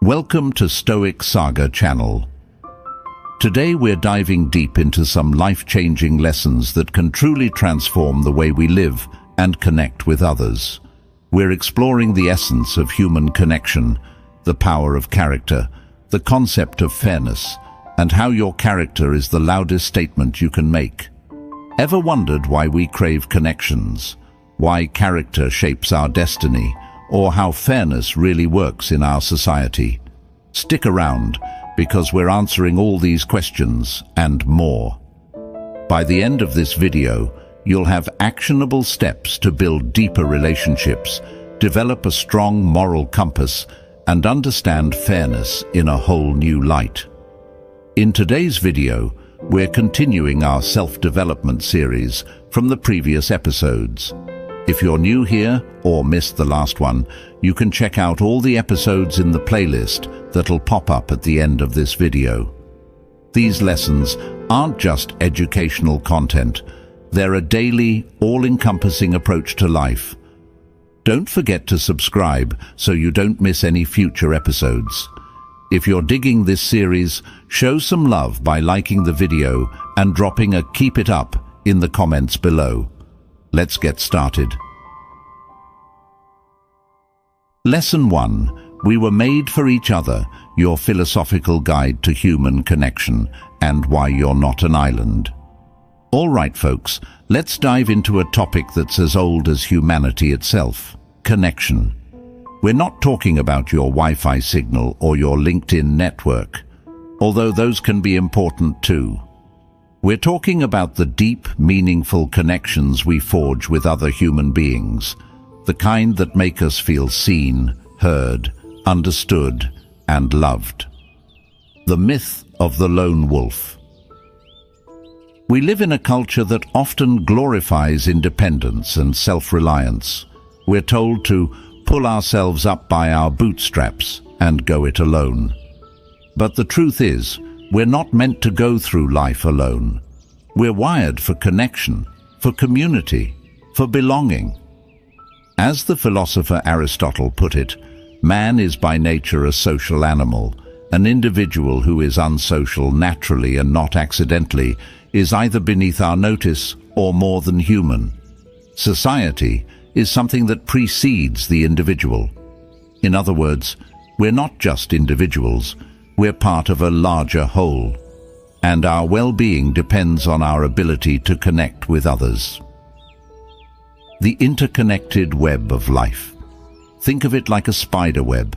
Welcome to Stoic Saga channel. Today we're diving deep into some life-changing lessons that can truly transform the way we live and connect with others. We're exploring the essence of human connection, the power of character, the concept of fairness, and how your character is the loudest statement you can make. Ever wondered why we crave connections? Why character shapes our destiny? Or how fairness really works in our society? Stick around, because we're answering all these questions and more. By the end of this video, you'll have actionable steps to build deeper relationships, develop a strong moral compass, and understand fairness in a whole new light. In today's video, we're continuing our self-development series from the previous episodes. If you're new here or missed the last one, you can check out all the episodes in the playlist that'll pop up at the end of this video. These lessons aren't just educational content, they're a daily, all-encompassing approach to life. Don't forget to subscribe so you don't miss any future episodes. If you're digging this series, show some love by liking the video and dropping a "keep it up" in the comments below. Let's get started. Lesson 1. We were made for each other, your philosophical guide to human connection and why you're not an island. All right, folks, let's dive into a topic that's as old as humanity itself: connection. We're not talking about your Wi-Fi signal or your LinkedIn network, although those can be important too. We're talking about the deep, meaningful connections we forge with other human beings, the kind that make us feel seen, heard, understood, and loved. The myth of the lone wolf. We live in a culture that often glorifies independence and self-reliance. We're told to pull ourselves up by our bootstraps and go it alone. But the truth is, we're not meant to go through life alone. We're wired for connection, for community, for belonging. As the philosopher Aristotle put it, man is by nature a social animal. An individual who is unsocial naturally and not accidentally is either beneath our notice or more than human. Society is something that precedes the individual. In other words, we're not just individuals, we're part of a larger whole, and our well-being depends on our ability to connect with others. The interconnected web of life. Think of it like a spider web.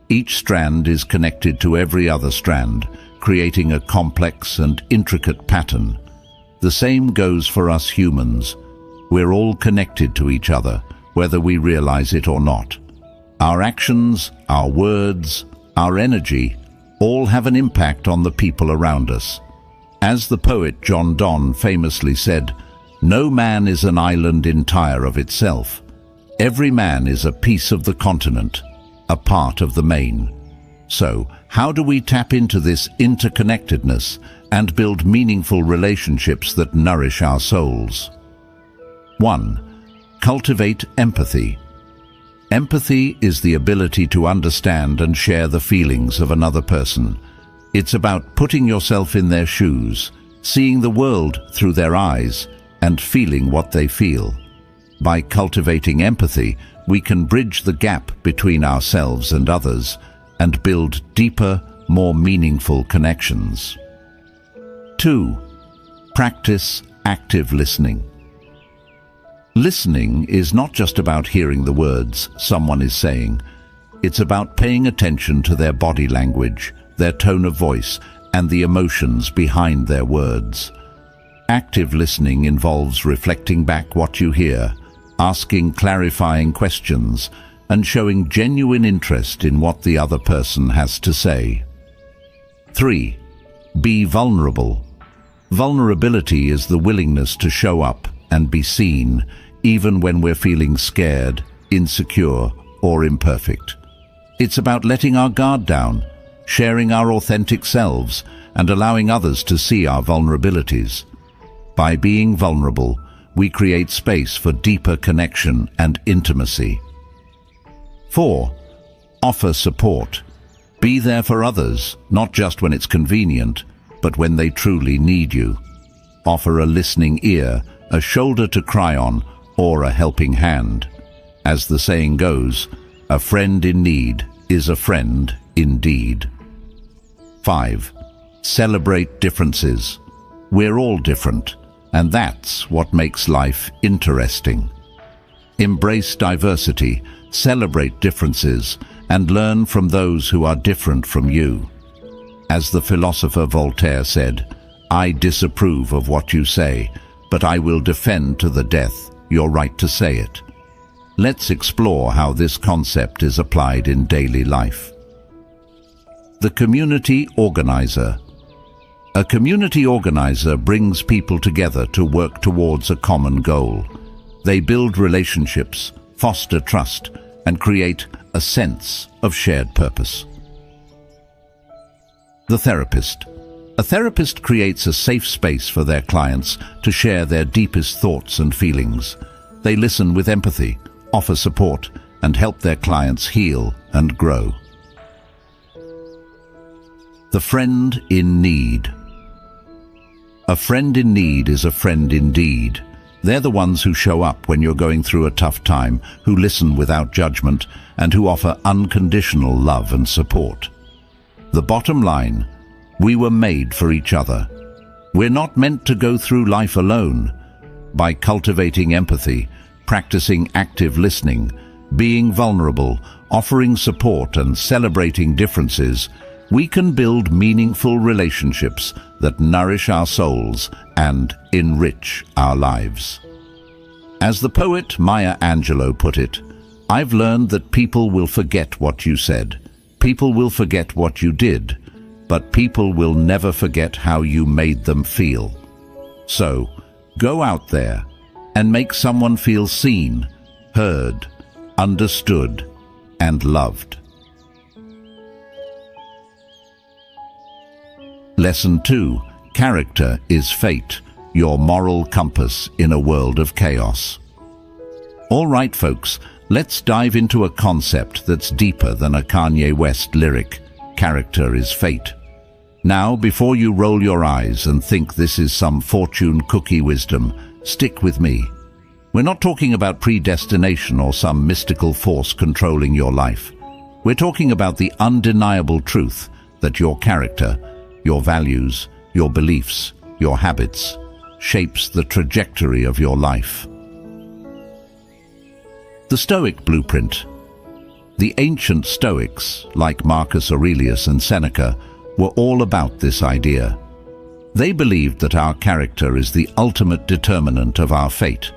Each strand is connected to every other strand, creating a complex and intricate pattern. The same goes for us humans. We're all connected to each other, whether we realize it or not. Our actions, our words, our energy, all have an impact on the people around us. As the poet John Donne famously said, "No man is an island entire of itself. Every man is a piece of the continent, a part of the main." So, how do we tap into this interconnectedness and build meaningful relationships that nourish our souls? 1. Cultivate empathy. Empathy is the ability to understand and share the feelings of another person. It's about putting yourself in their shoes, seeing the world through their eyes, and feeling what they feel. By cultivating empathy, we can bridge the gap between ourselves and others and build deeper, more meaningful connections. 2. Practice active listening. Listening is not just about hearing the words someone is saying. It's about paying attention to their body language, their tone of voice, and the emotions behind their words. Active listening involves reflecting back what you hear, asking clarifying questions, and showing genuine interest in what the other person has to say. 3. Be vulnerable. Vulnerability is the willingness to show up and be seen, even when we're feeling scared, insecure, or imperfect. It's about letting our guard down, sharing our authentic selves, and allowing others to see our vulnerabilities. By being vulnerable, we create space for deeper connection and intimacy. 4. Offer support. Be there for others, not just when it's convenient, but when they truly need you. Offer a listening ear, a shoulder to cry on, or a helping hand. As the saying goes, a friend in need is a friend indeed. 5. Celebrate differences. We're all different, and that's what makes life interesting. Embrace diversity, celebrate differences, and learn from those who are different from you. As the philosopher Voltaire said, "I disapprove of what you say, but I will defend to the death your right to say it." Let's explore how this concept is applied in daily life. The community organizer. A community organizer brings people together to work towards a common goal. They build relationships, foster trust, and create a sense of shared purpose. The therapist. A therapist creates a safe space for their clients to share their deepest thoughts and feelings. They listen with empathy, offer support, and help their clients heal and grow. The friend in need. A friend in need is a friend indeed. They're the ones who show up when you're going through a tough time, who listen without judgment, and who offer unconditional love and support. The bottom line, we were made for each other. We're not meant to go through life alone. By cultivating empathy, practicing active listening, being vulnerable, offering support, and celebrating differences, we can build meaningful relationships that nourish our souls and enrich our lives. As the poet Maya Angelou put it, "I've learned that people will forget what you said, people will forget what you did, but people will never forget how you made them feel." So, go out there and make someone feel seen, heard, understood, and loved. Lesson 2. Character is fate, your moral compass in a world of chaos. All right, folks, let's dive into a concept that's deeper than a Kanye West lyric. Character is fate. Now, before you roll your eyes and think this is some fortune cookie wisdom, stick with me. We're not talking about predestination or some mystical force controlling your life. We're talking about the undeniable truth that your character, your values, your beliefs, your habits, shapes the trajectory of your life. The Stoic Blueprint. The ancient Stoics, like Marcus Aurelius and Seneca, were all about this idea. They believed that our character is the ultimate determinant of our fate,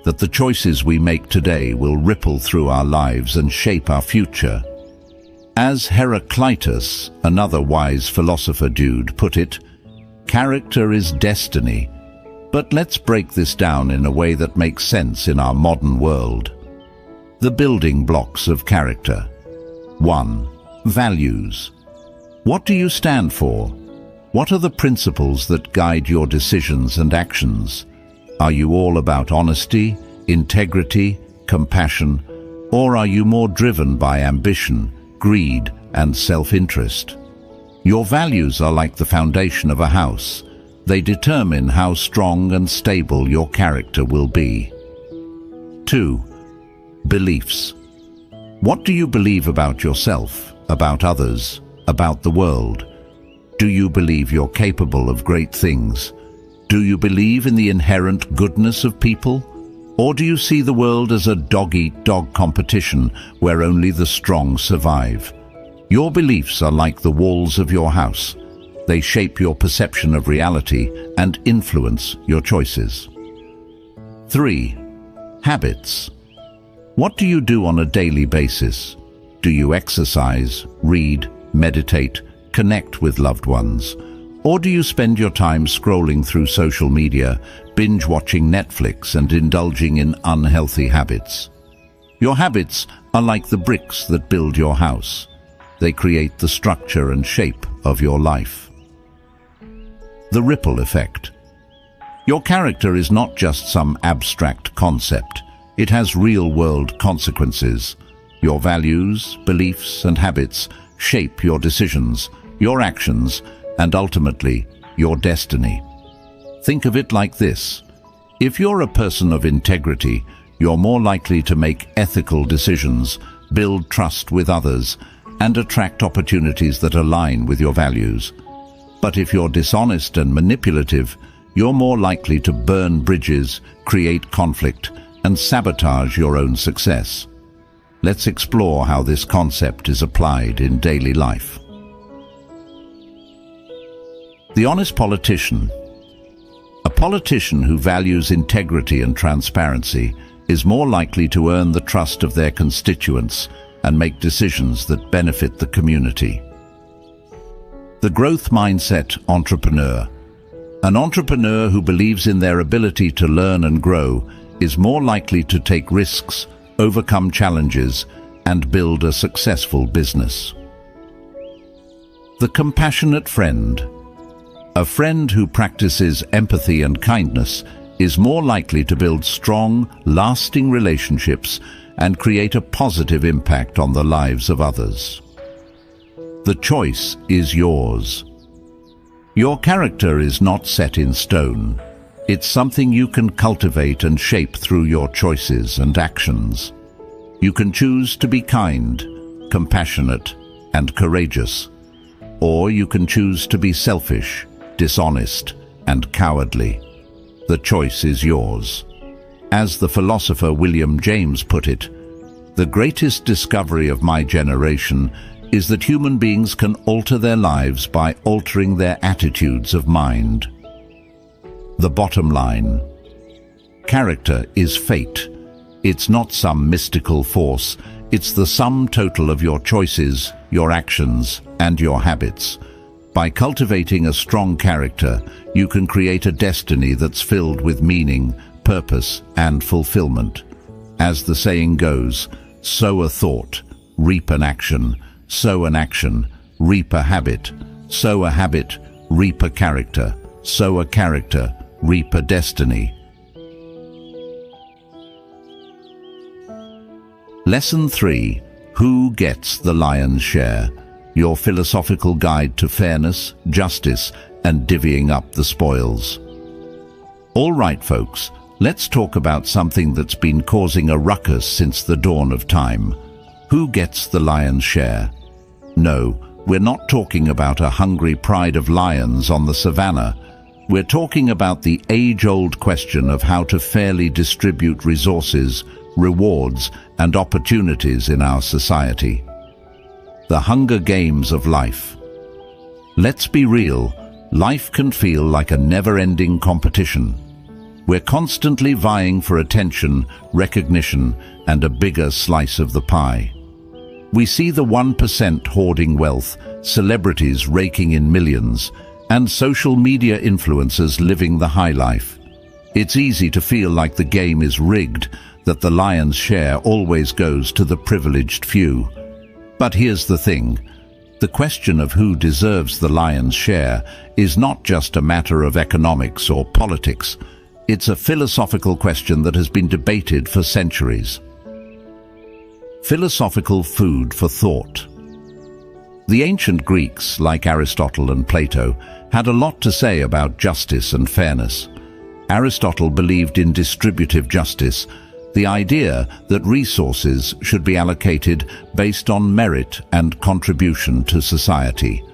that the choices we make today will ripple through our lives and shape our future. As Heraclitus, another wise philosopher dude, put it, "Character is destiny." But let's break this down in a way that makes sense in our modern world. The building blocks of character. 1. Values. What do you stand for? What are the principles that guide your decisions and actions? Are you all about honesty, integrity, compassion, or are you more driven by ambition, greed, and self-interest? Your values are like the foundation of a house. They determine how strong and stable your character will be. 2. Beliefs. What do you believe about yourself, about others, about the world? Do you believe you're capable of great things? Do you believe in the inherent goodness of people? Or do you see the world as a dog-eat-dog competition where only the strong survive? Your beliefs are like the walls of your house. They shape your perception of reality and influence your choices. 3. Habits. What do you do on a daily basis? Do you exercise, read, meditate, connect with loved ones? Or do you spend your time scrolling through social media, binge-watching Netflix, and indulging in unhealthy habits? Your habits are like the bricks that build your house. They create the structure and shape of your life. The ripple effect. Your character is not just some abstract concept. It has real-world consequences. Your values, beliefs, and habits shape your decisions, your actions, and ultimately, your destiny. Think of it like this. If you're a person of integrity, you're more likely to make ethical decisions, build trust with others, and attract opportunities that align with your values. But if you're dishonest and manipulative, you're more likely to burn bridges, create conflict, and sabotage your own success. Let's explore how this concept is applied in daily life. The honest politician. A politician who values integrity and transparency is more likely to earn the trust of their constituents and make decisions that benefit the community. The growth mindset entrepreneur. An entrepreneur who believes in their ability to learn and grow is more likely to take risks, overcome challenges, and build a successful business. The compassionate friend. A friend who practices empathy and kindness is more likely to build strong, lasting relationships and create a positive impact on the lives of others. The choice is yours. Your character is not set in stone. It's something you can cultivate and shape through your choices and actions. You can choose to be kind, compassionate, and courageous, or you can choose to be selfish, dishonest, and cowardly. The choice is yours. As the philosopher William James put it, "The greatest discovery of my generation is that human beings can alter their lives by altering their attitudes of mind." The bottom line. Character is fate. It's not some mystical force. It's the sum total of your choices, your actions, and your habits. By cultivating a strong character, you can create a destiny that's filled with meaning, purpose, and fulfillment. As the saying goes, sow a thought, reap an action, sow an action, reap a habit, sow a habit, reap a character, sow a character, reap a destiny. Lesson 3. Who gets the lion's share? Your philosophical guide to fairness, justice, and divvying up the spoils. All right, folks, let's talk about something that's been causing a ruckus since the dawn of time. Who gets the lion's share? No, we're not talking about a hungry pride of lions on the savannah. We're talking about the age-old question of how to fairly distribute resources, rewards, and opportunities in our society. The Hunger Games of life. Let's be real, life can feel like a never-ending competition. We're constantly vying for attention, recognition, and a bigger slice of the pie. We see the 1% hoarding wealth, celebrities raking in millions, and social media influencers living the high life. It's easy to feel like the game is rigged, that the lion's share always goes to the privileged few. But here's the thing. The question of who deserves the lion's share is not just a matter of economics or politics. It's a philosophical question that has been debated for centuries. Philosophical food for thought. The ancient Greeks, like Aristotle and Plato, had a lot to say about justice and fairness. Aristotle believed in distributive justice, the idea that resources should be allocated based on merit and contribution to society.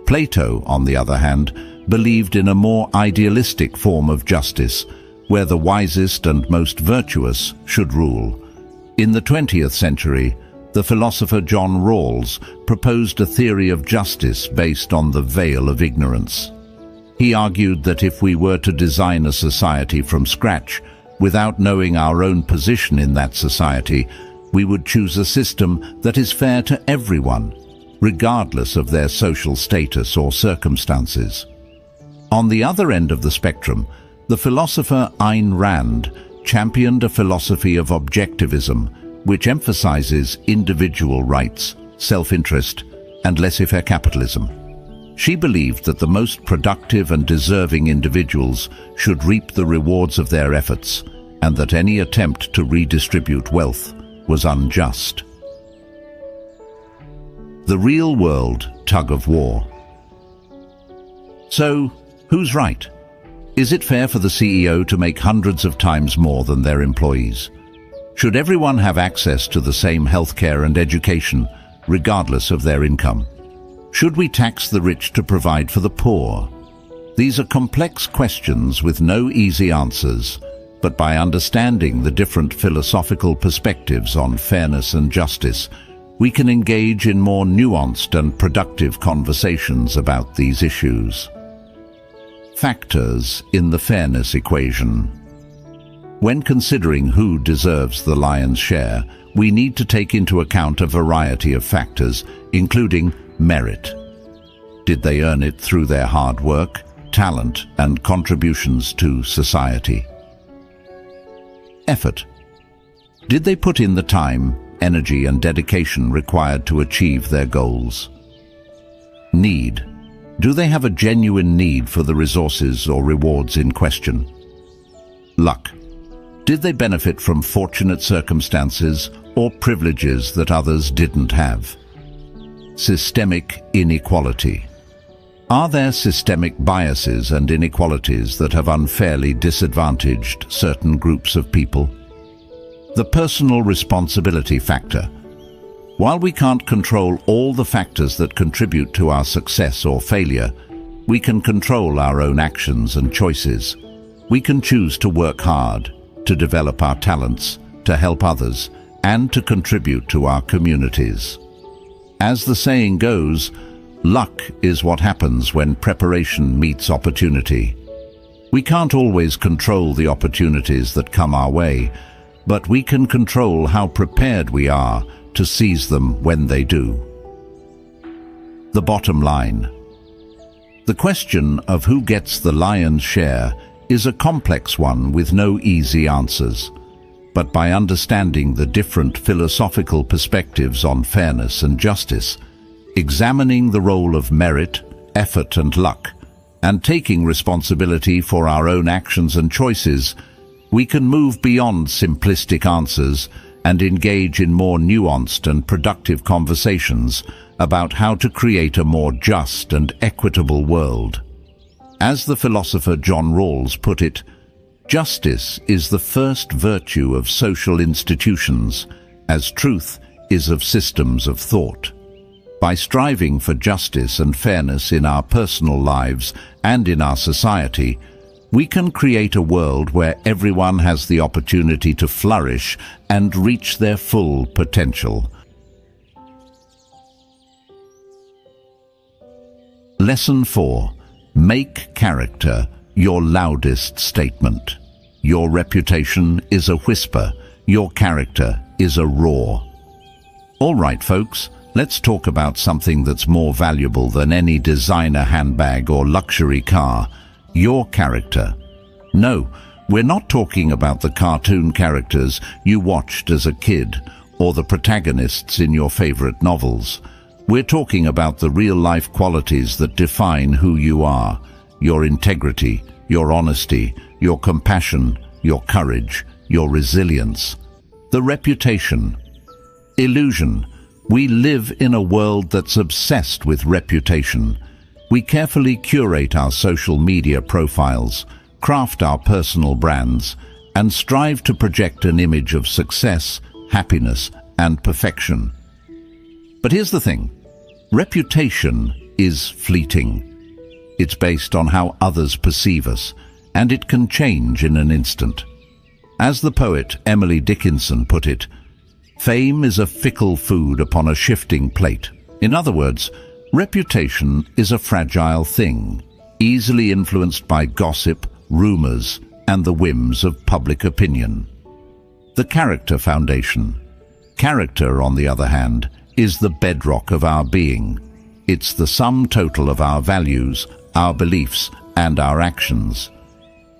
Plato, on the other hand, believed in a more idealistic form of justice, where the wisest and most virtuous should rule. In the 20th century, the philosopher John Rawls proposed a theory of justice based on the veil of ignorance. He argued that if we were to design a society from scratch, without knowing our own position in that society, we would choose a system that is fair to everyone, regardless of their social status or circumstances. On the other end of the spectrum, the philosopher Ayn Rand championed a philosophy of objectivism, which emphasizes individual rights, self-interest, and laissez-faire capitalism. She believed that the most productive and deserving individuals should reap the rewards of their efforts, and that any attempt to redistribute wealth was unjust. The real-world tug-of-war. So, who's right? Is it fair for the CEO to make hundreds of times more than their employees? Should everyone have access to the same healthcare and education, regardless of their income? Should we tax the rich to provide for the poor? These are complex questions with no easy answers, but by understanding the different philosophical perspectives on fairness and justice, we can engage in more nuanced and productive conversations about these issues. Factors in the fairness equation. When considering who deserves the lion's share, we need to take into account a variety of factors, including merit. Did they earn it through their hard work, talent, and contributions to society? Effort. Did they put in the time, energy, and dedication required to achieve their goals? Need. Do they have a genuine need for the resources or rewards in question? Luck. Did they benefit from fortunate circumstances or privileges that others didn't have? Systemic inequality. Are there systemic biases and inequalities that have unfairly disadvantaged certain groups of people? The personal responsibility factor. While we can't control all the factors that contribute to our success or failure, we can control our own actions and choices. We can choose to work hard, to develop our talents, to help others, and to contribute to our communities. As the saying goes, luck is what happens when preparation meets opportunity. We can't always control the opportunities that come our way, but we can control how prepared we are to seize them when they do. The bottom line. The question of who gets the lion's share is a complex one with no easy answers. But by understanding the different philosophical perspectives on fairness and justice, examining the role of merit, effort, and luck, and taking responsibility for our own actions and choices, we can move beyond simplistic answers and engage in more nuanced and productive conversations about how to create a more just and equitable world. As the philosopher John Rawls put it, justice is the first virtue of social institutions, as truth is of systems of thought. By striving for justice and fairness in our personal lives and in our society, we can create a world where everyone has the opportunity to flourish and reach their full potential. Lesson 4. Make character your loudest statement. Your reputation is a whisper. Your character is a roar. All right, folks, let's talk about something that's more valuable than any designer handbag or luxury car. Your character. No, we're not talking about the cartoon characters you watched as a kid or the protagonists in your favorite novels. We're talking about the real-life qualities that define who you are: your integrity, your honesty, your compassion, your courage, your resilience. The reputation. Illusion. We live in a world that's obsessed with reputation. We carefully curate our social media profiles, craft our personal brands, and strive to project an image of success, happiness, and perfection. But here's the thing. Reputation is fleeting. It's based on how others perceive us, and it can change in an instant. As the poet Emily Dickinson put it, fame is a fickle food upon a shifting plate. In other words, reputation is a fragile thing, easily influenced by gossip, rumors, and the whims of public opinion. The character foundation. Character, on the other hand, is the bedrock of our being. It's the sum total of our values, our beliefs, and our actions.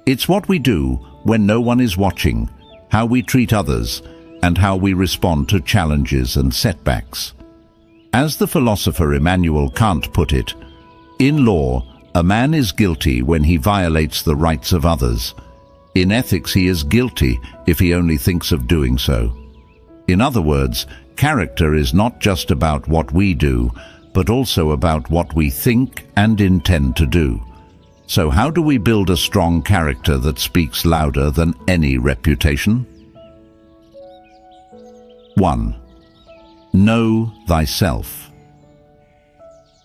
It's what we do when no one is watching, how we treat others, and how we respond to challenges and setbacks. As the philosopher Immanuel Kant put it, in law, a man is guilty when he violates the rights of others. In ethics, he is guilty if he only thinks of doing so. In other words, Character is not just about what we do, but also about what we think and intend to do. So how do we build a strong character that speaks louder than any reputation? 1. Know thyself.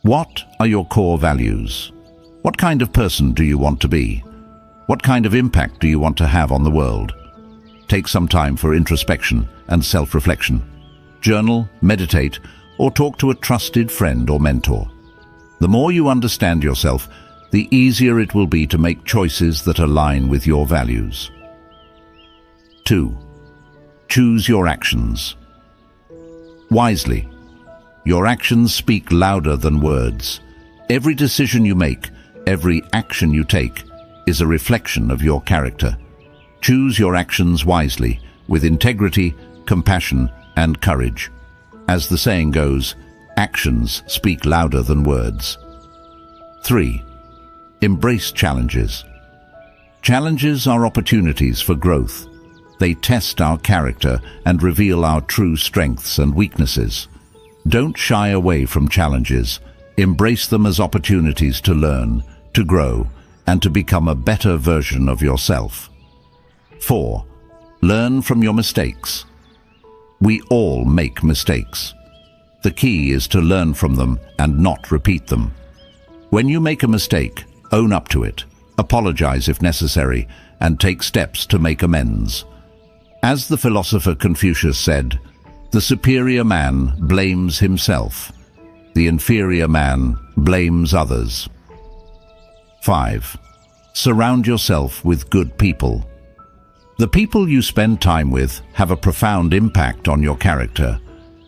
What are your core values? What kind of person do you want to be? What kind of impact do you want to have on the world? Take some time for introspection and self-reflection. Journal, meditate, or talk to a trusted friend or mentor. The more you understand yourself, the easier it will be to make choices that align with your values. 2. Choose your actions wisely. Your actions speak louder than words. Every decision you make, every action you take, is a reflection of your character. Choose your actions wisely, with integrity, compassion, and courage. As the saying goes, actions speak louder than words. 3. Embrace challenges. Challenges are opportunities for growth. They test our character and reveal our true strengths and weaknesses. Don't shy away from challenges. Embrace them as opportunities to learn, to grow, and to become a better version of yourself. 4. Learn from your mistakes. We all make mistakes. The key is to learn from them and not repeat them. When you make a mistake, own up to it, apologize if necessary, and take steps to make amends. As the philosopher Confucius said, the superior man blames himself. The inferior man blames others. 5. Surround yourself with good people. The people you spend time with have a profound impact on your character.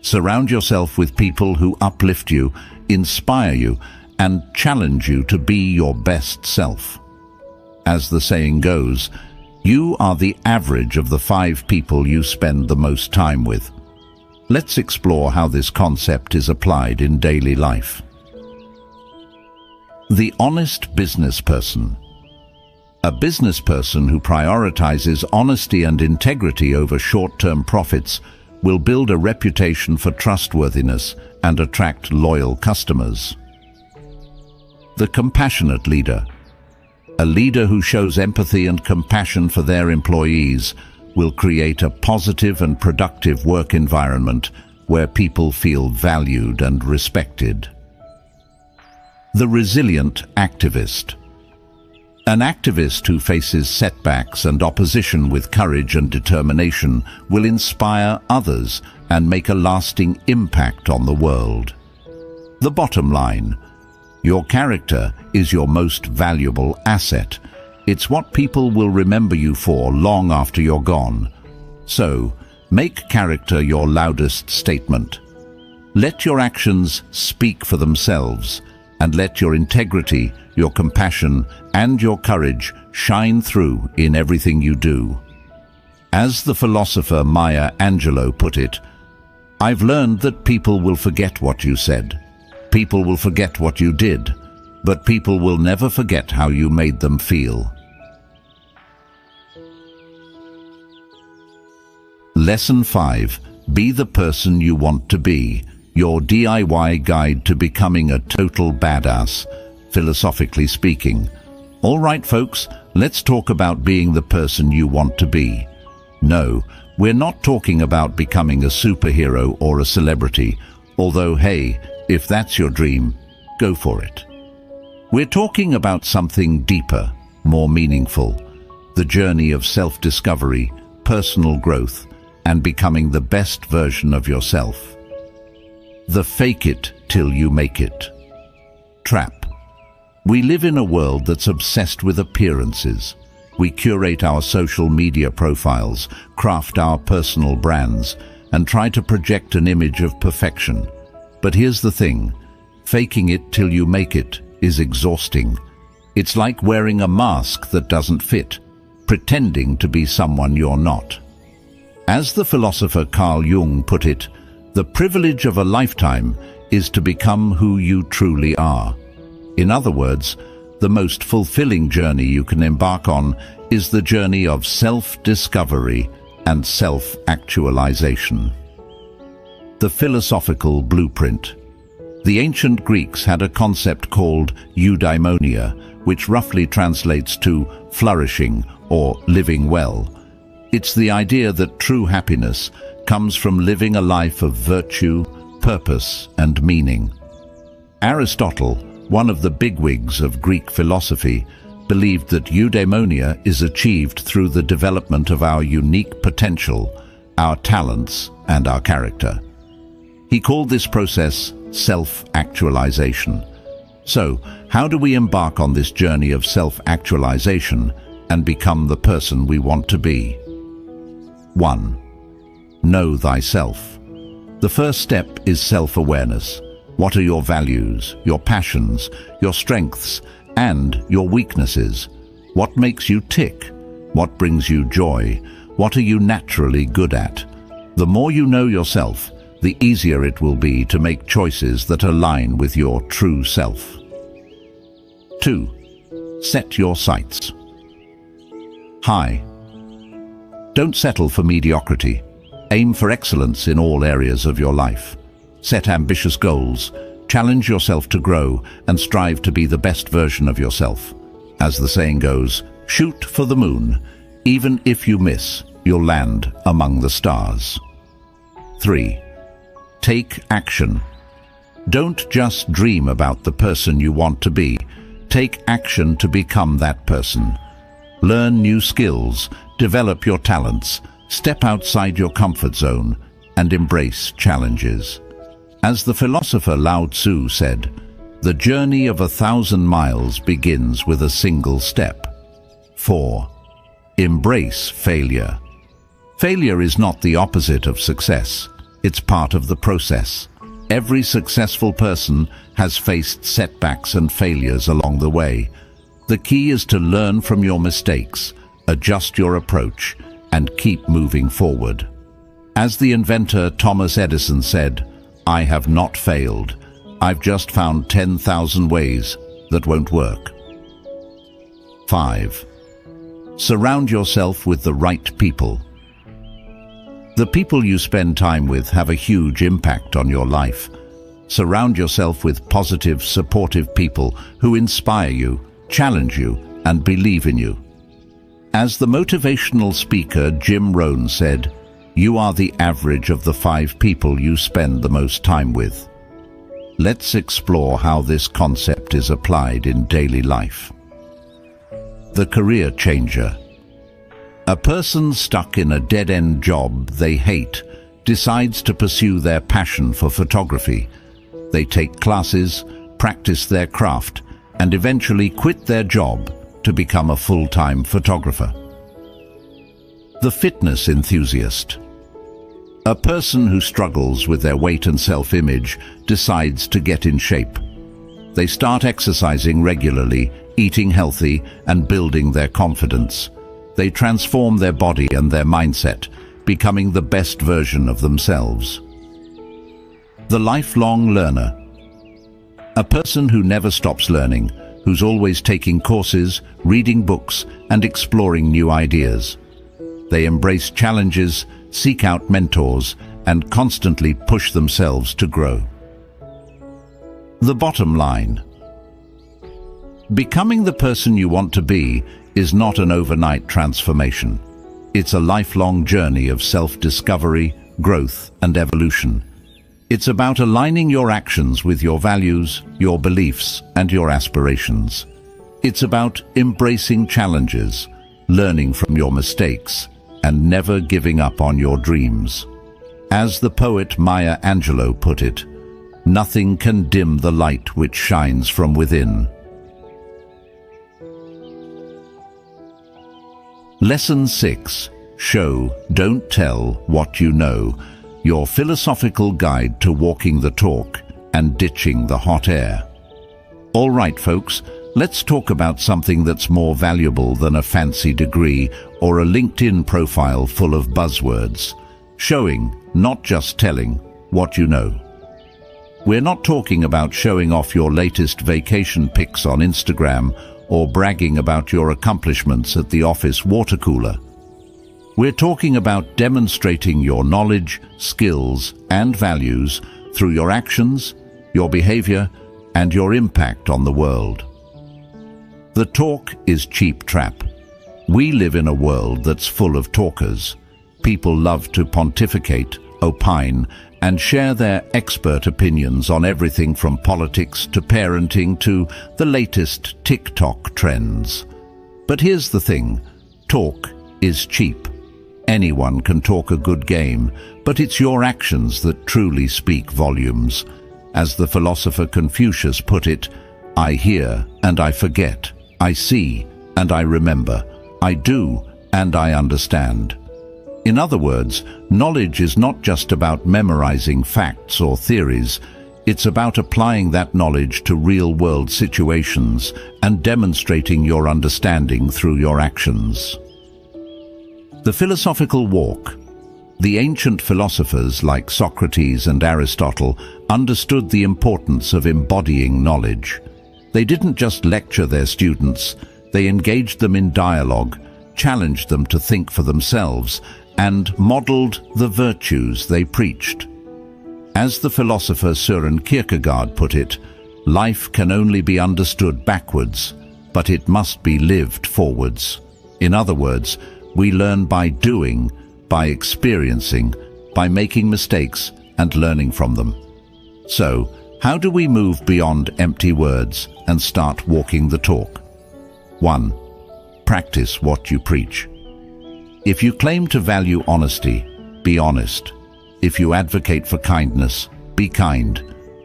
Surround yourself with people who uplift you, inspire you, and challenge you to be your best self. As the saying goes, you are the average of the 5 people you spend the most time with. Let's explore how this concept is applied in daily life. The honest business person. A business person who prioritizes honesty and integrity over short-term profits will build a reputation for trustworthiness and attract loyal customers. The compassionate leader. A leader who shows empathy and compassion for their employees will create a positive and productive work environment where people feel valued and respected. The resilient activist. An activist who faces setbacks and opposition with courage and determination will inspire others and make a lasting impact on the world. The bottom line. Your character is your most valuable asset. It's what people will remember you for long after you're gone. So, make character your loudest statement. Let your actions speak for themselves, and let your integrity, your compassion, and your courage shine through in everything you do. As the philosopher Maya Angelou put it, I've learned that people will forget what you said. People will forget what you did, but people will never forget how you made them feel. Lesson 5. Be the person you want to be. Your DIY guide to becoming a total badass, philosophically speaking. All right, folks, let's talk about being the person you want to be. No, we're not talking about becoming a superhero or a celebrity, although, hey, if that's your dream, go for it. We're talking about something deeper, more meaningful, the journey of self-discovery, personal growth, and becoming the best version of yourself. The fake it till you make it trap. We live in a world that's obsessed with appearances. We curate our social media profiles, craft our personal brands, and try to project an image of perfection. But here's the thing, faking it till you make it is exhausting. It's like wearing a mask that doesn't fit, pretending to be someone you're not. As the philosopher Carl Jung put it, the privilege of a lifetime is to become who you truly are. In other words, the most fulfilling journey you can embark on is the journey of self-discovery and self-actualization. The philosophical blueprint. The ancient Greeks had a concept called eudaimonia, which roughly translates to flourishing or living well. It's the idea that true happiness comes from living a life of virtue, purpose, and meaning. Aristotle, one of the bigwigs of Greek philosophy, believed that eudaimonia is achieved through the development of our unique potential, our talents, and our character. He called this process self-actualization. So, how do we embark on this journey of self-actualization and become the person we want to be? 1. Know thyself. The first step is self-awareness. What are your values, your passions, your strengths, and your weaknesses? What makes you tick? What brings you joy? What are you naturally good at? The more you know yourself, the easier it will be to make choices that align with your true self. 2. Set your sights high. Don't settle for mediocrity. Aim for excellence in all areas of your life. Set ambitious goals, challenge yourself to grow, and strive to be the best version of yourself. As the saying goes, shoot for the moon. Even if you miss, you'll land among the stars. 3. Take action. Don't just dream about the person you want to be. Take action to become that person. Learn new skills, develop your talents, step outside your comfort zone, and embrace challenges. As the philosopher Lao Tzu said, the journey of 1,000 miles begins with a single step. 4. Embrace failure. Failure is not the opposite of success. It's part of the process. Every successful person has faced setbacks and failures along the way. The key is to learn from your mistakes, adjust your approach, and keep moving forward. As the inventor Thomas Edison said, "I have not failed. I've just found 10,000 ways that won't work." 5. Surround yourself with the right people. The people you spend time with have a huge impact on your life. Surround yourself with positive, supportive people who inspire you, challenge you, and believe in you. As the motivational speaker Jim Rohn said, you are the average of the 5 people you spend the most time with. Let's explore how this concept is applied in daily life. The career changer. A person stuck in a dead-end job they hate decides to pursue their passion for photography. They take classes, practice their craft, and eventually quit their job to become a full-time photographer. The fitness enthusiast. A person who struggles with their weight and self-image decides to get in shape. They start exercising regularly, eating healthy, and building their confidence. They transform their body and their mindset, becoming the best version of themselves. The lifelong learner. A person who never stops learning, who's always taking courses, reading books, and exploring new ideas. They embrace challenges, seek out mentors, and constantly push themselves to grow. The bottom line. Becoming the person you want to be is not an overnight transformation. It's a lifelong journey of self-discovery, growth, and evolution. It's about aligning your actions with your values, your beliefs, and your aspirations. It's about embracing challenges, learning from your mistakes, and never giving up on your dreams. As the poet Maya Angelou put it, nothing can dim the light which shines from within. Lesson 6. Show, don't tell what you know. Your philosophical guide to walking the talk and ditching the hot air. All right, folks, let's talk about something that's more valuable than a fancy degree or a LinkedIn profile full of buzzwords. Showing, not just telling, what you know. We're not talking about showing off your latest vacation pics on Instagram or bragging about your accomplishments at the office water cooler. We're talking about demonstrating your knowledge, skills, and values through your actions, your behavior, and your impact on the world. The talk is cheap trap. We live in a world that's full of talkers. People love to pontificate, opine, and share their expert opinions on everything from politics to parenting to the latest TikTok trends. But here's the thing, talk is cheap. Anyone can talk a good game, but it's your actions that truly speak volumes. As the philosopher Confucius put it, I hear and I forget, I see and I remember, I do and I understand. In other words, knowledge is not just about memorizing facts or theories, it's about applying that knowledge to real-world situations and demonstrating your understanding through your actions. The philosophical walk. The ancient philosophers like Socrates and Aristotle understood the importance of embodying knowledge. They didn't just lecture their students, they engaged them in dialogue, challenged them to think for themselves, and modeled the virtues they preached. As the philosopher Søren Kierkegaard put it, life can only be understood backwards, but it must be lived forwards. In other words, we learn by doing, by experiencing, by making mistakes and learning from them. So, how do we move beyond empty words and start walking the talk? 1. Practice what you preach. If you claim to value honesty, be honest. If you advocate for kindness, be kind.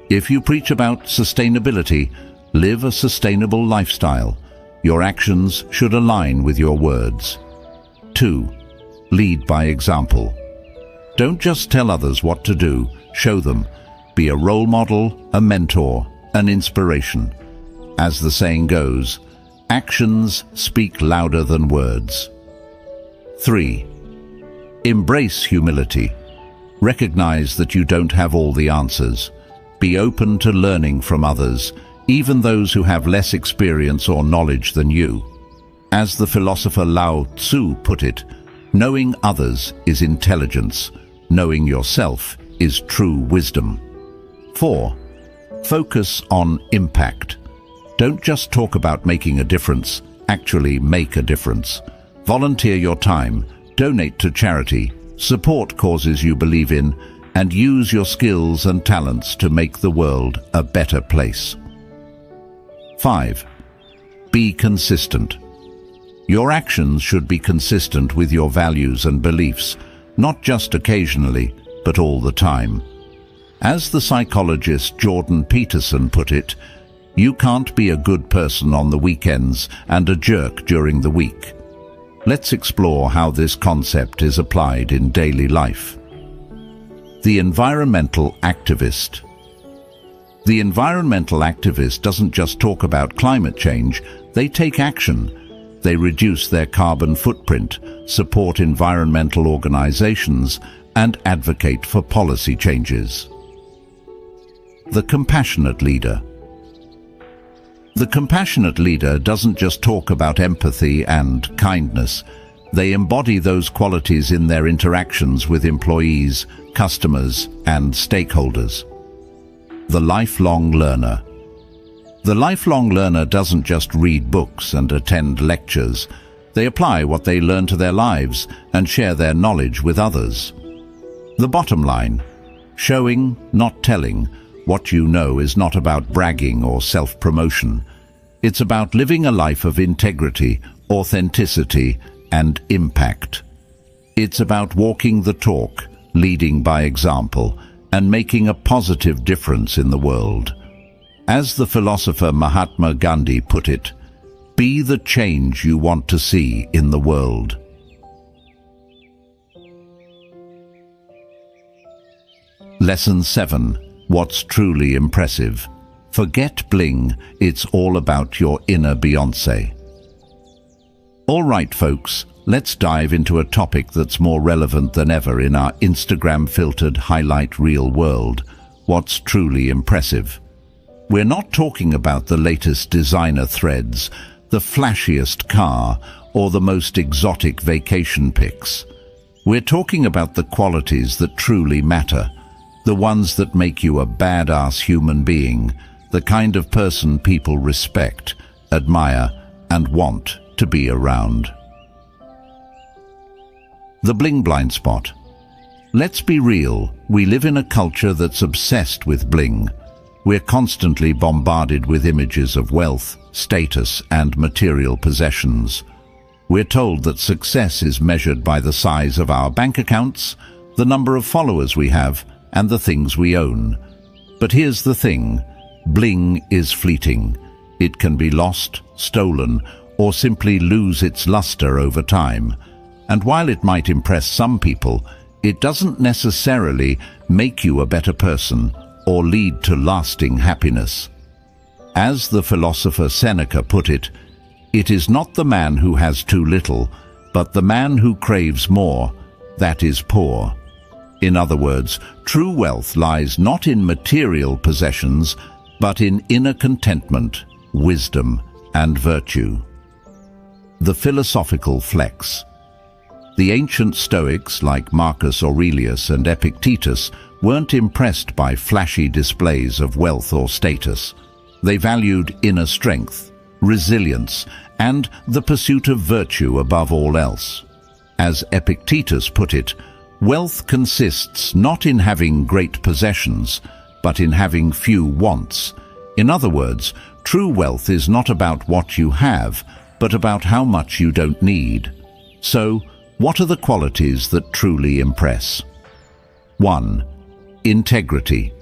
If you preach about sustainability, live a sustainable lifestyle. Your actions should align with your words. 2. Lead by example. Don't just tell others what to do, show them. Be a role model, a mentor, an inspiration. As the saying goes, actions speak louder than words. 3. Embrace humility. Recognize that you don't have all the answers. Be open to learning from others, even those who have less experience or knowledge than you. As the philosopher Lao Tzu put it, knowing others is intelligence, knowing yourself is true wisdom. 4. Focus on impact. Don't just talk about making a difference, actually make a difference. Volunteer your time, donate to charity, support causes you believe in, and use your skills and talents to make the world a better place. 5. Be consistent. Your actions should be consistent with your values and beliefs, not just occasionally, but all the time. As the psychologist Jordan Peterson put it, you can't be a good person on the weekends and a jerk during the week. Let's explore how this concept is applied in daily life. The environmental activist. The environmental activist doesn't just talk about climate change, they take action. They reduce their carbon footprint, support environmental organizations, and advocate for policy changes. The compassionate leader. The compassionate leader doesn't just talk about empathy and kindness. They embody those qualities in their interactions with employees, customers, and stakeholders. The lifelong learner. The lifelong learner doesn't just read books and attend lectures. They apply what they learn to their lives and share their knowledge with others. The bottom line, showing, not telling. What you know is not about bragging or self-promotion. It's about living a life of integrity, authenticity, and impact. It's about walking the talk, leading by example, and making a positive difference in the world. As the philosopher Mahatma Gandhi put it, be the change you want to see in the world. Lesson 7. What's truly impressive? Forget bling, it's all about your inner Beyoncé. All right, folks, let's dive into a topic that's more relevant than ever in our Instagram-filtered highlight reel world. What's truly impressive? We're not talking about the latest designer threads, the flashiest car, or the most exotic vacation pics. We're talking about the qualities that truly matter, the ones that make you a badass human being, the kind of person people respect, admire, and want to be around. The bling blind spot. Let's be real, we live in a culture that's obsessed with bling. We're constantly bombarded with images of wealth, status, and material possessions. We're told that success is measured by the size of our bank accounts, the number of followers we have, and the things we own. But here's the thing, bling is fleeting. It can be lost, stolen, or simply lose its luster over time. And while it might impress some people, it doesn't necessarily make you a better person or lead to lasting happiness. As the philosopher Seneca put it, it is not the man who has too little, but the man who craves more, that is poor. In other words, true wealth lies not in material possessions, but in inner contentment, wisdom, and virtue. The philosophical flex. The ancient Stoics, like Marcus Aurelius and Epictetus, weren't impressed by flashy displays of wealth or status. They valued inner strength, resilience, and the pursuit of virtue above all else. As Epictetus put it, wealth consists not in having great possessions, but in having few wants. In other words, true wealth is not about what you have, but about how much you don't need. So, what are the qualities that truly impress? 1. Integrity.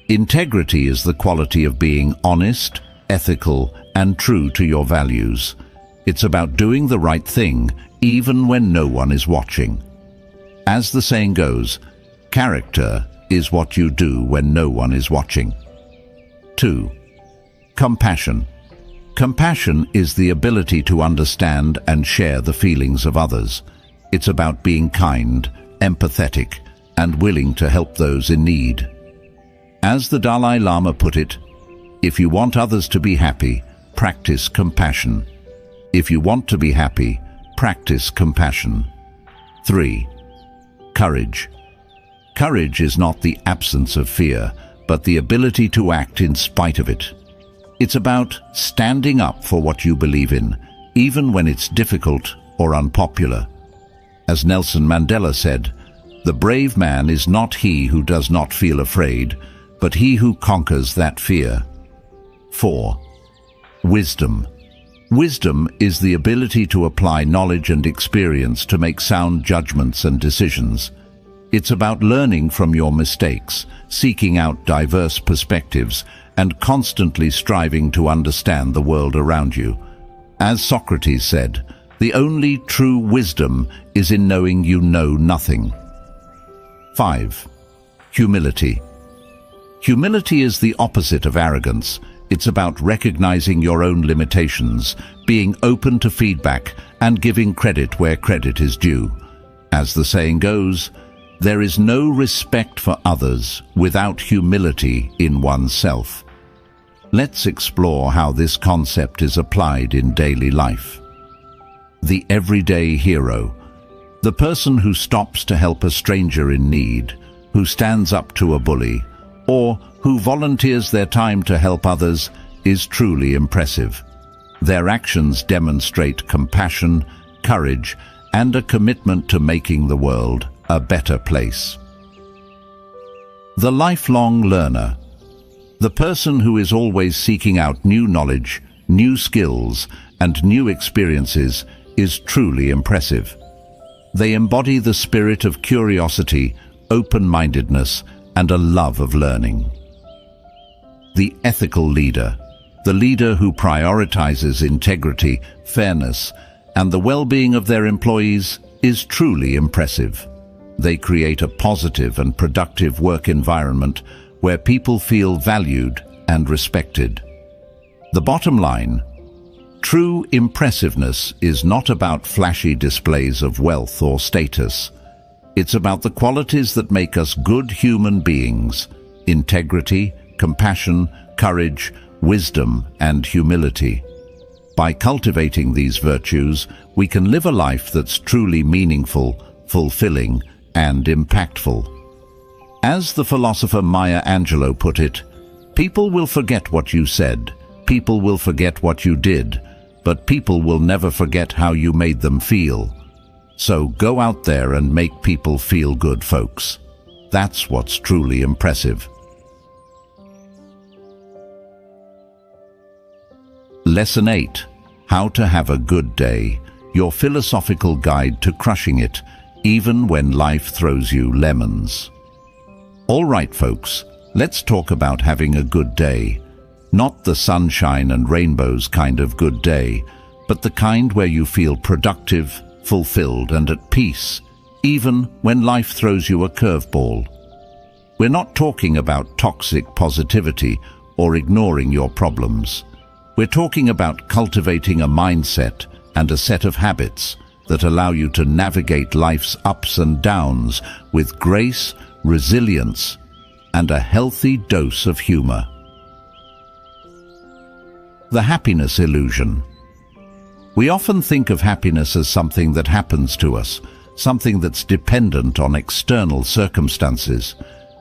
Integrity is the quality of being honest, ethical, and true to your values. It's about doing the right thing, even when no one is watching. As the saying goes, character is what you do when no one is watching. 2. Compassion. Compassion is the ability to understand and share the feelings of others. It's about being kind, empathetic, and willing to help those in need. As the Dalai Lama put it, if you want others to be happy, practice compassion. If you want to be happy, practice compassion. 3. Courage. Courage is not the absence of fear, but the ability to act in spite of it. It's about standing up for what you believe in, even when it's difficult or unpopular. As Nelson Mandela said, "The brave man is not he who does not feel afraid, but he who conquers that fear." 4. Wisdom. Wisdom is the ability to apply knowledge and experience to make sound judgments and decisions. It's about learning from your mistakes, seeking out diverse perspectives, and constantly striving to understand the world around you. As Socrates said, the only true wisdom is in knowing you know nothing. 5. Humility. Humility is the opposite of arrogance. It's about recognizing your own limitations, being open to feedback, and giving credit where credit is due. As the saying goes, there is no respect for others without humility in oneself. Let's explore how this concept is applied in daily life. The everyday hero. The person who stops to help a stranger in need, who stands up to a bully, or who volunteers their time to help others is truly impressive. Their actions demonstrate compassion, courage, and a commitment to making the world a better place. The lifelong learner. The person who is always seeking out new knowledge, new skills, and new experiences is truly impressive. They embody the spirit of curiosity, open-mindedness, and a love of learning. The ethical leader. The leader who prioritizes integrity, fairness, and the well-being of their employees is truly impressive. They create a positive and productive work environment where people feel valued and respected. The bottom line, true impressiveness is not about flashy displays of wealth or status. It's about the qualities that make us good human beings: integrity, compassion, courage, wisdom, and humility. By cultivating these virtues, we can live a life that's truly meaningful, fulfilling, and impactful. As the philosopher Maya Angelou put it, people will forget what you said, people will forget what you did, but people will never forget how you made them feel. So go out there and make people feel good, folks. That's what's truly impressive. Lesson 8. How to have a good day. Your philosophical guide to crushing it, even when life throws you lemons. All right, folks, let's talk about having a good day. Not the sunshine and rainbows kind of good day, but the kind where you feel productive, fulfilled, and at peace, even when life throws you a curveball. We're not talking about toxic positivity or ignoring your problems. We're talking about cultivating a mindset and a set of habits that allow you to navigate life's ups and downs with grace, resilience, and a healthy dose of humor. The happiness illusion. We often think of happiness as something that happens to us, something that's dependent on external circumstances.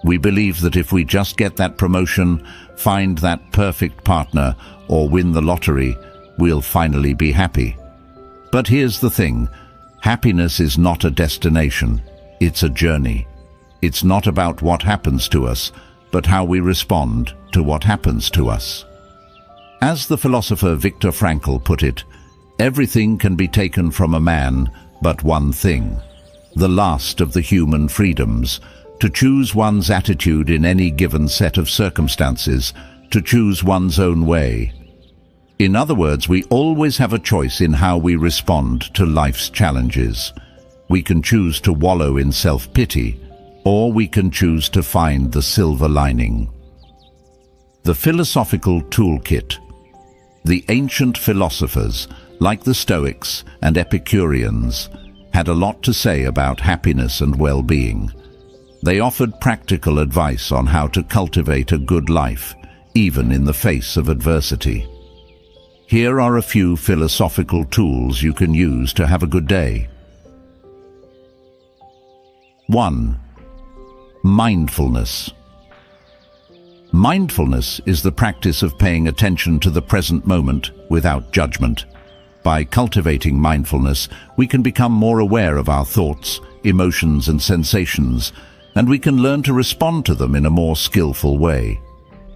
We believe that if we just get that promotion, find that perfect partner, or win the lottery, we'll finally be happy. But here's the thing, happiness is not a destination, it's a journey. It's not about what happens to us, but how we respond to what happens to us. As the philosopher Viktor Frankl put it, everything can be taken from a man but one thing, the last of the human freedoms, to choose one's attitude in any given set of circumstances, to choose one's own way. In other words, we always have a choice in how we respond to life's challenges. We can choose to wallow in self-pity, or we can choose to find the silver lining. The philosophical toolkit. The ancient philosophers, like the Stoics and Epicureans, had a lot to say about happiness and well-being. They offered practical advice on how to cultivate a good life, even in the face of adversity. Here are a few philosophical tools you can use to have a good day. 1. Mindfulness. Mindfulness is the practice of paying attention to the present moment without judgment. By cultivating mindfulness, we can become more aware of our thoughts, emotions, and sensations, and we can learn to respond to them in a more skillful way.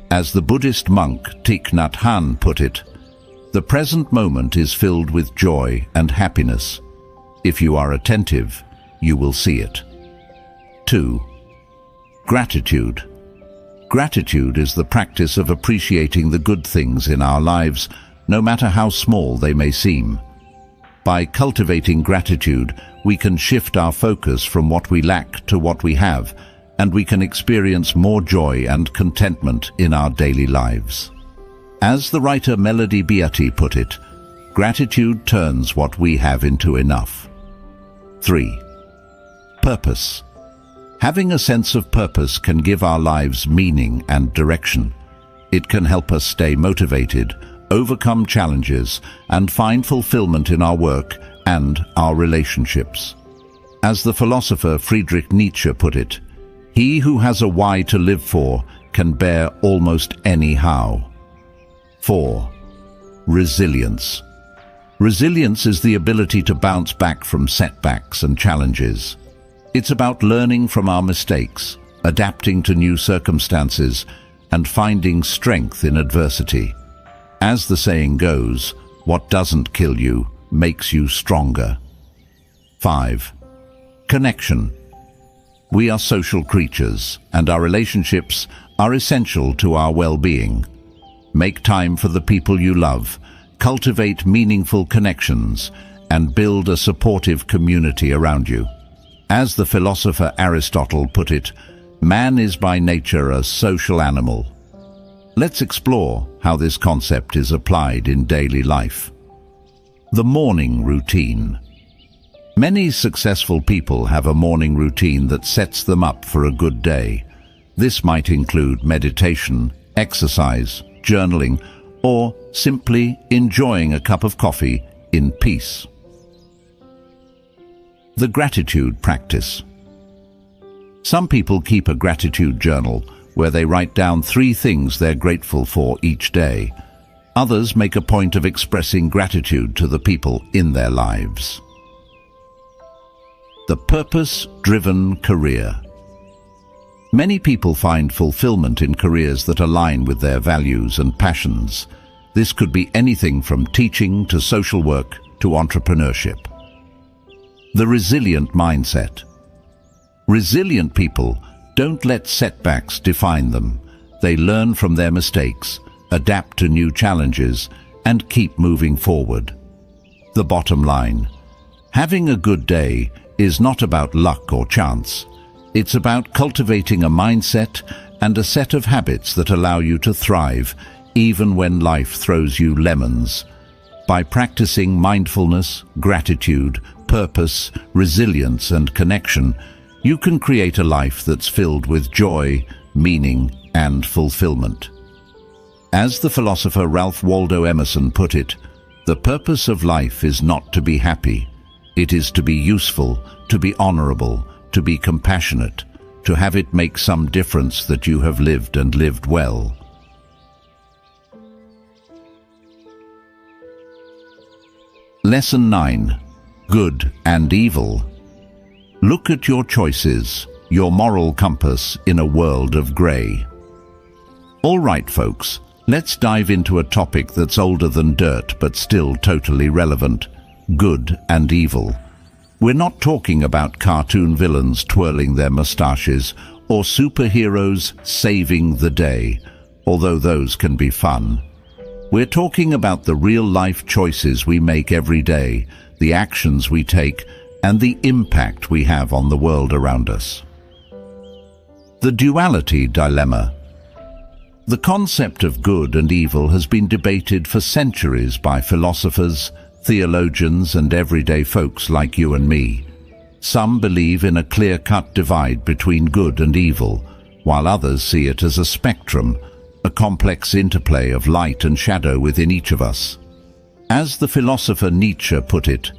As the Buddhist monk Thich Nhat Hanh put it, the present moment is filled with joy and happiness. If you are attentive, you will see it. 2. Gratitude. Gratitude is the practice of appreciating the good things in our lives, no matter how small they may seem. By cultivating gratitude, we can shift our focus from what we lack to what we have, and we can experience more joy and contentment in our daily lives. As the writer Melody Beatty put it, gratitude turns what we have into enough. 3. Purpose. Having a sense of purpose can give our lives meaning and direction. It can help us stay motivated, overcome challenges, and find fulfillment in our work and our relationships. As the philosopher Friedrich Nietzsche put it, he who has a why to live for can bear almost any how. 4. Resilience. Resilience is the ability to bounce back from setbacks and challenges. It's about learning from our mistakes, adapting to new circumstances, and finding strength in adversity. As the saying goes, what doesn't kill you makes you stronger. 5. Connection. We are social creatures, and our relationships are essential to our well-being. Make time for the people you love, cultivate meaningful connections, and build a supportive community around you. As the philosopher Aristotle put it, man is by nature a social animal. Let's explore how this concept is applied in daily life. The morning routine. Many successful people have a morning routine that sets them up for a good day. This might include meditation, exercise, journaling, or simply enjoying a cup of coffee in peace. The gratitude practice. Some people keep a gratitude journal where they write down 3 things they're grateful for each day. Others make a point of expressing gratitude to the people in their lives. The purpose-driven career. Many people find fulfillment in careers that align with their values and passions. This could be anything from teaching to social work to entrepreneurship. The resilient mindset. Resilient people don't let setbacks define them. They learn from their mistakes, adapt to new challenges, and keep moving forward. The bottom line. Having a good day is not about luck or chance. It's about cultivating a mindset and a set of habits that allow you to thrive even when life throws you lemons. By practicing mindfulness, gratitude, purpose, resilience, and connection, you can create a life that's filled with joy, meaning, and fulfillment. As the philosopher Ralph Waldo Emerson put it, the purpose of life is not to be happy. It is to be useful, to be honorable, to be compassionate, to have it make some difference that you have lived and lived well. Lesson 9. Good and Evil. Look at your choices, your moral compass in a world of grey. All right, folks, let's dive into a topic that's older than dirt but still totally relevant. Good and evil. We're not talking about cartoon villains twirling their mustaches or superheroes saving the day, although those can be fun. We're talking about the real-life choices we make every day, the actions we take, and the impact we have on the world around us. The duality dilemma. The concept of good and evil has been debated for centuries by philosophers, theologians, and everyday folks like you and me. Some believe in a clear-cut divide between good and evil, while others see it as a spectrum, a complex interplay of light and shadow within each of us. As the philosopher Nietzsche put it,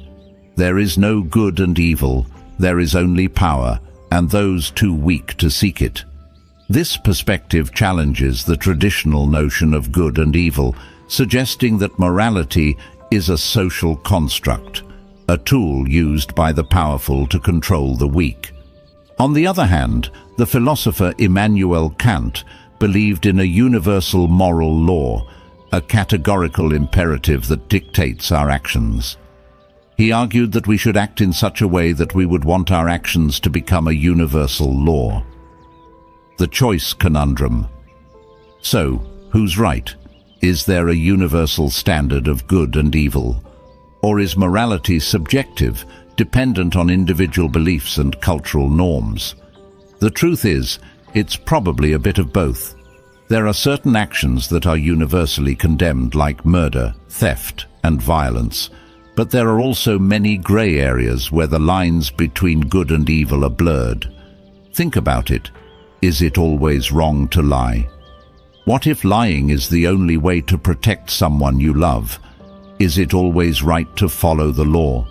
there is no good and evil, there is only power, and those too weak to seek it. This perspective challenges the traditional notion of good and evil, suggesting that morality is a social construct, a tool used by the powerful to control the weak. On the other hand, the philosopher Immanuel Kant believed in a universal moral law, a categorical imperative that dictates our actions. He argued that we should act in such a way that we would want our actions to become a universal law. The choice conundrum. So, who's right? Is there a universal standard of good and evil? Or is morality subjective, dependent on individual beliefs and cultural norms? The truth is, it's probably a bit of both. There are certain actions that are universally condemned, like murder, theft, and violence, but there are also many grey areas where the lines between good and evil are blurred. Think about it. Is it always wrong to lie? What if lying is the only way to protect someone you love? Is it always right to follow the law?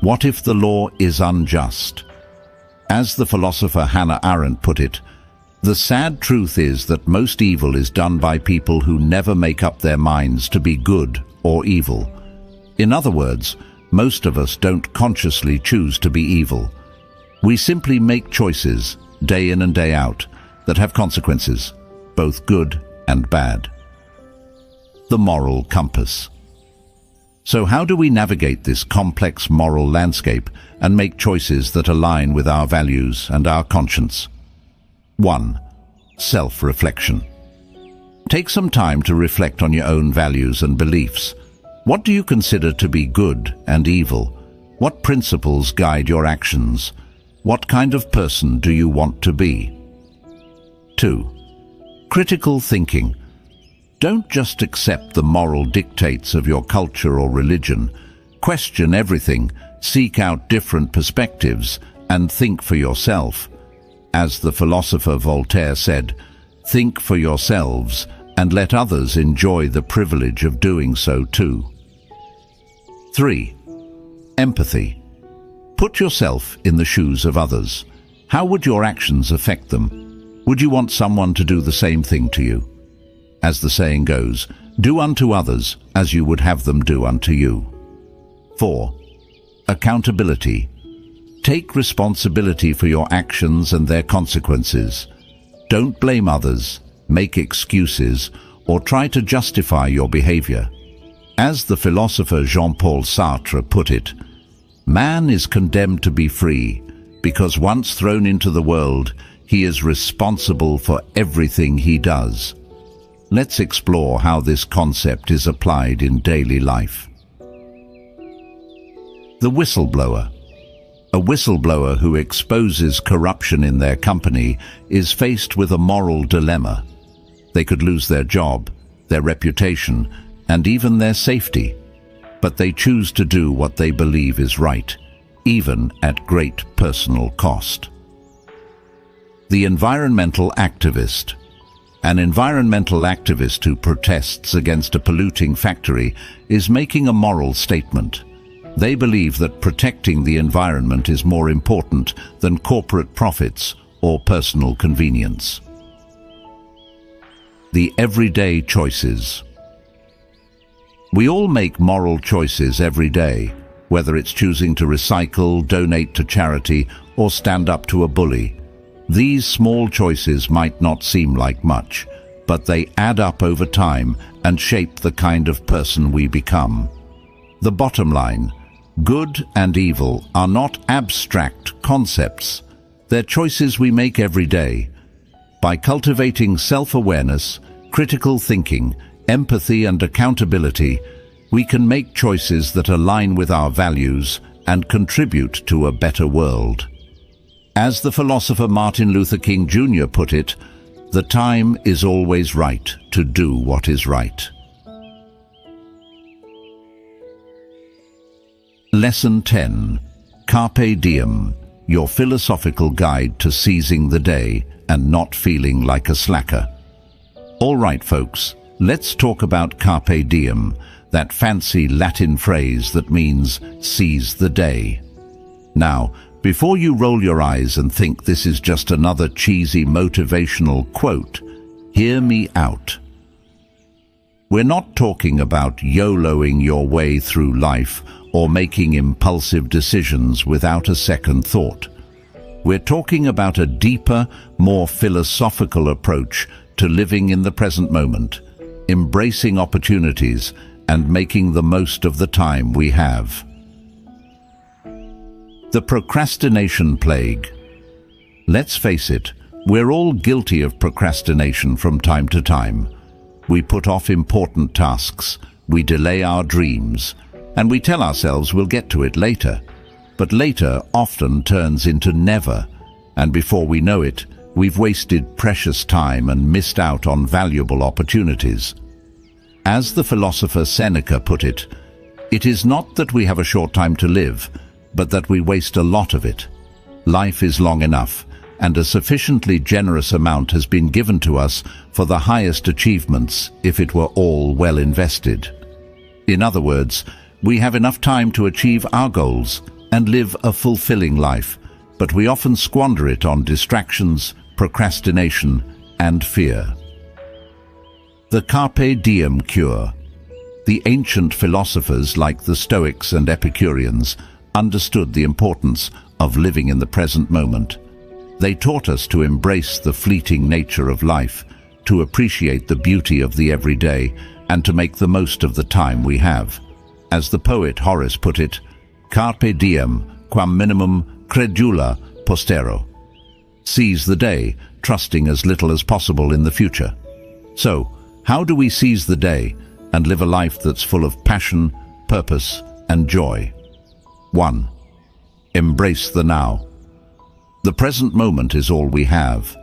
What if the law is unjust? As the philosopher Hannah Arendt put it, the sad truth is that most evil is done by people who never make up their minds to be good or evil. In other words, most of us don't consciously choose to be evil. We simply make choices, day in and day out, that have consequences, both good and bad. The moral compass. So how do we navigate this complex moral landscape and make choices that align with our values and our conscience? 1. Self-reflection. Take some time to reflect on your own values and beliefs. What do you consider to be good and evil? What principles guide your actions? What kind of person do you want to be? 2. Critical thinking. Don't just accept the moral dictates of your culture or religion. Question everything, seek out different perspectives, and think for yourself. As the philosopher Voltaire said, think for yourselves and let others enjoy the privilege of doing so too. 3. Empathy. Put yourself in the shoes of others. How would your actions affect them? Would you want someone to do the same thing to you? As the saying goes, do unto others as you would have them do unto you. 4. Accountability. Take responsibility for your actions and their consequences. Don't blame others, make excuses, or try to justify your behavior. As the philosopher Jean-Paul Sartre put it, man is condemned to be free because once thrown into the world, he is responsible for everything he does. Let's explore how this concept is applied in daily life. The whistleblower. A whistleblower who exposes corruption in their company is faced with a moral dilemma. They could lose their job, their reputation, and even their safety, but they choose to do what they believe is right, even at great personal cost. The environmental activist. An environmental activist who protests against a polluting factory is making a moral statement. They believe that protecting the environment is more important than corporate profits or personal convenience. The everyday choices. We all make moral choices every day, whether it's choosing to recycle, donate to charity, or stand up to a bully. These small choices might not seem like much, but they add up over time and shape the kind of person we become. The bottom line: good and evil are not abstract concepts. They're choices we make every day. By cultivating self-awareness, critical thinking, empathy and accountability, we can make choices that align with our values and contribute to a better world. As the philosopher Martin Luther King Jr. put it, the time is always right to do what is right. Lesson 10. Carpe Diem, your philosophical guide to seizing the day and not feeling like a slacker. All right, folks, let's talk about Carpe Diem, that fancy Latin phrase that means seize the day. Now, before you roll your eyes and think this is just another cheesy motivational quote, hear me out. We're not talking about YOLOing your way through life or making impulsive decisions without a second thought. We're talking about a deeper, more philosophical approach to living in the present moment, embracing opportunities and making the most of the time we have. The procrastination plague. Let's face it, we're all guilty of procrastination from time to time. We put off important tasks, we delay our dreams, and we tell ourselves we'll get to it later. But later often turns into never, and before we know it, we've wasted precious time and missed out on valuable opportunities. As the philosopher Seneca put it, it is not that we have a short time to live, but that we waste a lot of it. Life is long enough, and a sufficiently generous amount has been given to us for the highest achievements if it were all well invested. In other words, we have enough time to achieve our goals and live a fulfilling life, but we often squander it on distractions, procrastination, and fear. The Carpe Diem cure. The ancient philosophers like the Stoics and Epicureans understood the importance of living in the present moment. They taught us to embrace the fleeting nature of life, to appreciate the beauty of the everyday, and to make the most of the time we have. As the poet Horace put it, Carpe diem, quam minimum credula postero. Seize the day, trusting as little as possible in the future. So, how do we seize the day and live a life that's full of passion, purpose, and joy? 1. Embrace the now. The present moment is all we have.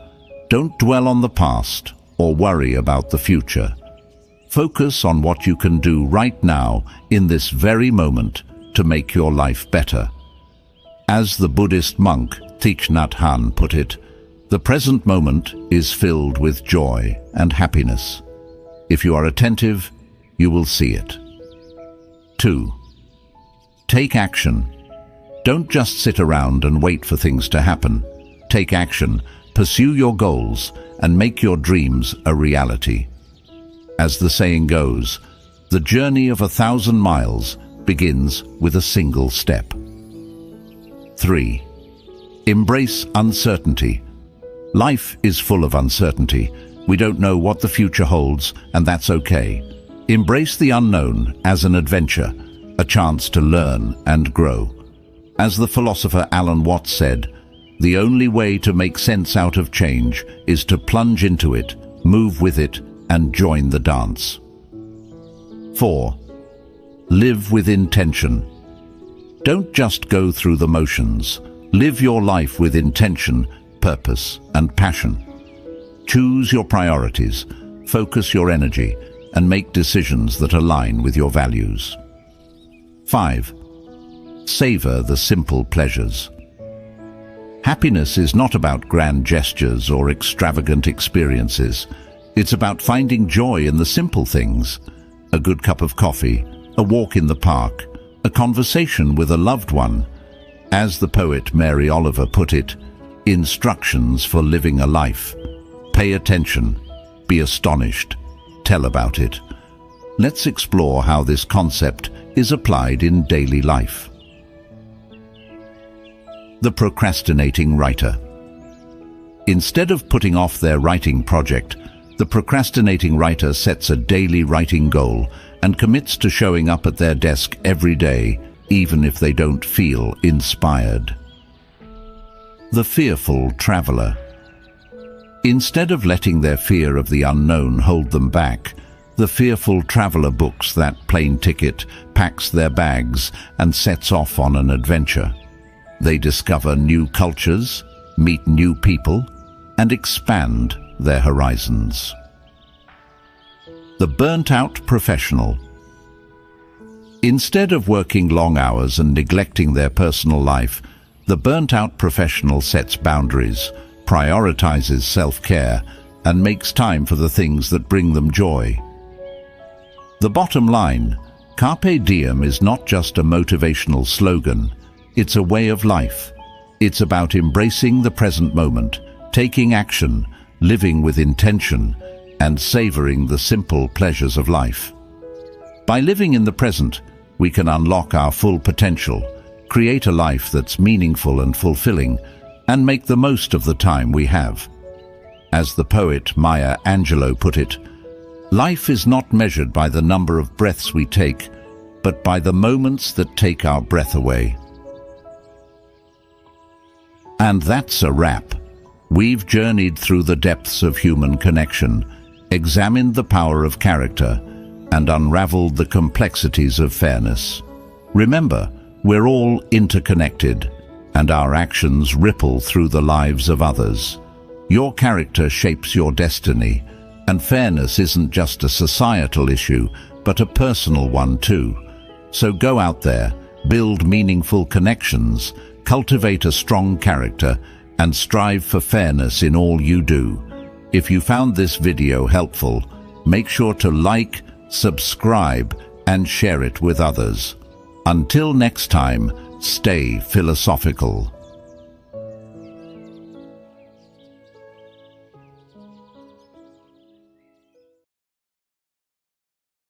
Don't dwell on the past or worry about the future. Focus on what you can do right now in this very moment to make your life better. As the Buddhist monk Thich Nhat Hanh put it, the present moment is filled with joy and happiness. If you are attentive, you will see it. 2. Take action. Don't just sit around and wait for things to happen. Take action, pursue your goals, and make your dreams a reality. As the saying goes, the journey of 1,000 miles begins with a single step. 3. Embrace uncertainty. Life is full of uncertainty. We don't know what the future holds, and that's okay. Embrace the unknown as an adventure, a chance to learn and grow. As the philosopher Alan Watts said, the only way to make sense out of change is to plunge into it, move with it, and join the dance. 4. Live with intention. Don't just go through the motions. Live your life with intention, purpose, and passion. Choose your priorities, focus your energy, and make decisions that align with your values. 5. Savor the simple pleasures. Happiness is not about grand gestures or extravagant experiences. It's about finding joy in the simple things. A good cup of coffee, a walk in the park, a conversation with a loved one. As the poet Mary Oliver put it, instructions for living a life. Pay attention, be astonished, tell about it. Let's explore how this concept is applied in daily life. The procrastinating writer. Instead of putting off their writing project, the procrastinating writer sets a daily writing goal and commits to showing up at their desk every day, even if they don't feel inspired. The fearful traveler. Instead of letting their fear of the unknown hold them back, the fearful traveler books that plane ticket, packs their bags, and sets off on an adventure. They discover new cultures, meet new people, and expand their horizons. The burnt-out professional. Instead of working long hours and neglecting their personal life, the burnt-out professional sets boundaries, prioritizes self-care, and makes time for the things that bring them joy. The bottom line, Carpe Diem is not just a motivational slogan, it's a way of life. It's about embracing the present moment, taking action, living with intention, and savoring the simple pleasures of life. By living in the present, we can unlock our full potential, create a life that's meaningful and fulfilling, and make the most of the time we have. As the poet Maya Angelou put it, life is not measured by the number of breaths we take, but by the moments that take our breath away. And that's a wrap. We've journeyed through the depths of human connection, examined the power of character, and unraveled the complexities of fairness. Remember, we're all interconnected, and our actions ripple through the lives of others. Your character shapes your destiny, and fairness isn't just a societal issue, but a personal one too. So go out there, build meaningful connections, cultivate a strong character, and strive for fairness in all you do. If you found this video helpful, make sure to like, subscribe, and share it with others. Until next time, stay philosophical.